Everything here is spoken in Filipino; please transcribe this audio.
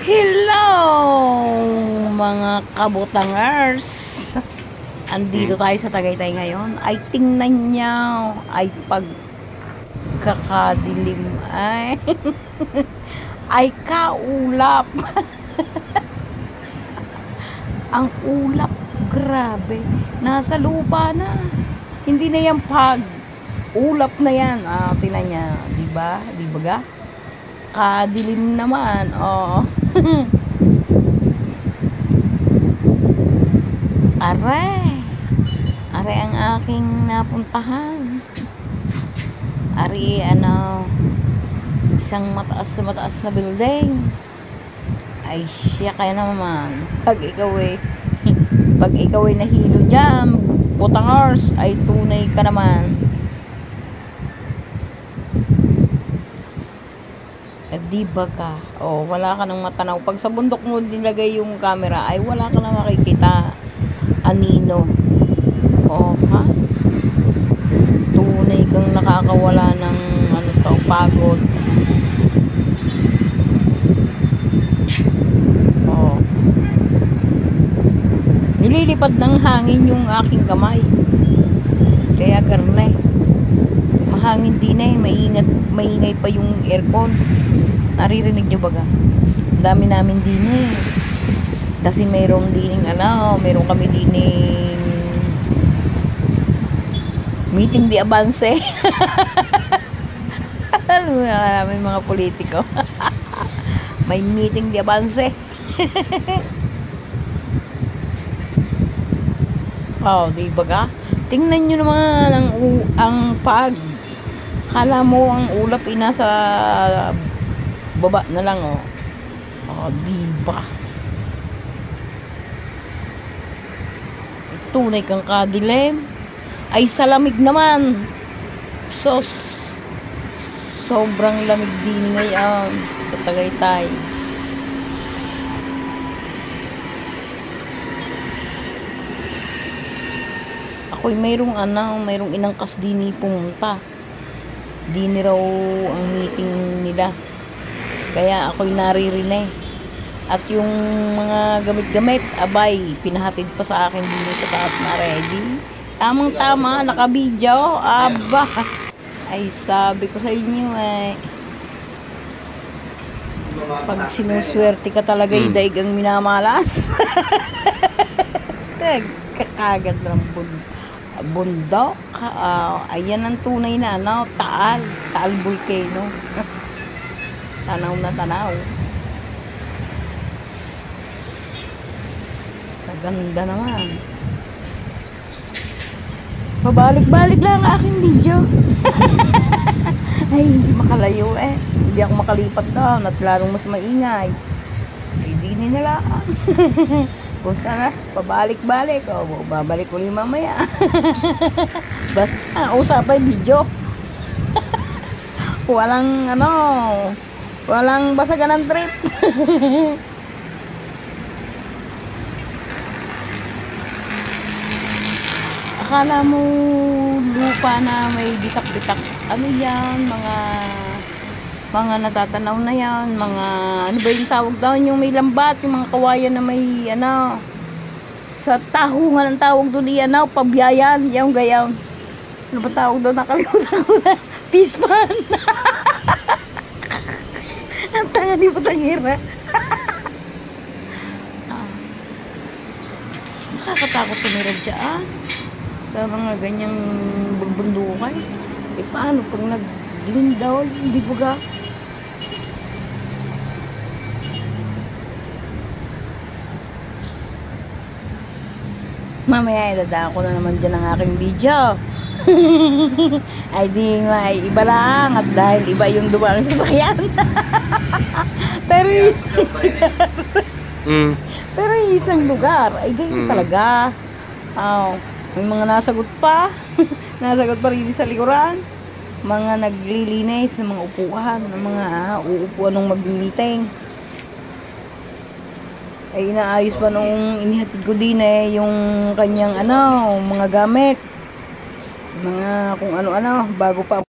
Hello mga kabutangers. Andito tayo sa Tagaytay ngayon. Ay tingnan niyo, ay pagkakadilim ay ay kaulap. Ang ulap, grabe. Nasa lupa na. Hindi na yan ulap na yan. Tingnan niya, di ba? Di ba ga? Kadilim naman. Oh. Are ang aking napuntahan. Isang mataas na building. Ay siya kaya naman. Pag ikaw ay nahilo dyan, butangers, ay tunay ka naman. Di ba ka? Wala ka nang matanaw. Pag sa bundok mo nilagay yung camera, ay wala ka nang makikita. Anino. Ha? Tunay kang nakakawala ng pagod. Nililipad ng hangin yung aking kamay. Kaya karne. Mahangin din maingay pa yung aircon. Naririnig nyo baga? Dami namin din kasi mayroong kami dining meeting di abanse. May mga politiko. May meeting di abanse. Di baga? Tingnan nyo naman ang kala mo ang ulap nasa baba na lang diba? Tunay kang kadilim. Ay sa lamig naman. Sobrang lamig din ngayon sa Tagaytay. Ako'y mayroong inangkas din pumunta. Dini raw ang meeting nila. Kaya ako'y naririnig. At yung mga gamit-gamit, abay, pinahatid pa sa akin din sa taas na ready. Tamang-tama, naka-video. Aba, ay sabi ko sa inyo pag sinuswerte ka talaga, daig ang minamalas. Kakagad ng bundok. Ayan ang tunay na Taal Volcano. Tanaw na tanaw. Sa ganda naman. Pabalik-balik lang ang aking video. Ay hindi makalayo hindi ako makalipat doon at lalong mas maingay. Ay di nila. Kung sana pabalik-balik, babalik ulit mamaya. Basta usapay video. Walang basagan ng trip. Akala mo lupa na may bitak-bitak. Ano yan? Mga natatanaw na yan. Mga, ano ba yung tawag daw? Yung may lambat, yung mga kawayan na may, sa tahungan ang tawag doon, pabiyayan, yung gayaw. Ano ba tawag doon? Nakalimutan ko na. Pispan. Ang tanga ni Butangira. Nakakatakot tumirad dyan. Sa mga ganyang bundukan. Paano pag naglindaw? Hindi ba? Mamaya idadaan ko na naman dyan ang aking video. Ay di nga, iba lang. At dahil iba yung dumaan sa sasakyan. Pero isang lugar ay ganyan talaga. May mga nasagot pa. Nasagot pa rin sa likuran. Mga naglilinis ng mga upuan, ng mga uupuan ng mag-meeting. Ay inaayos pa nung inihatid ko din yung kanyang mga gamit. Mga kung ano-ano bago pa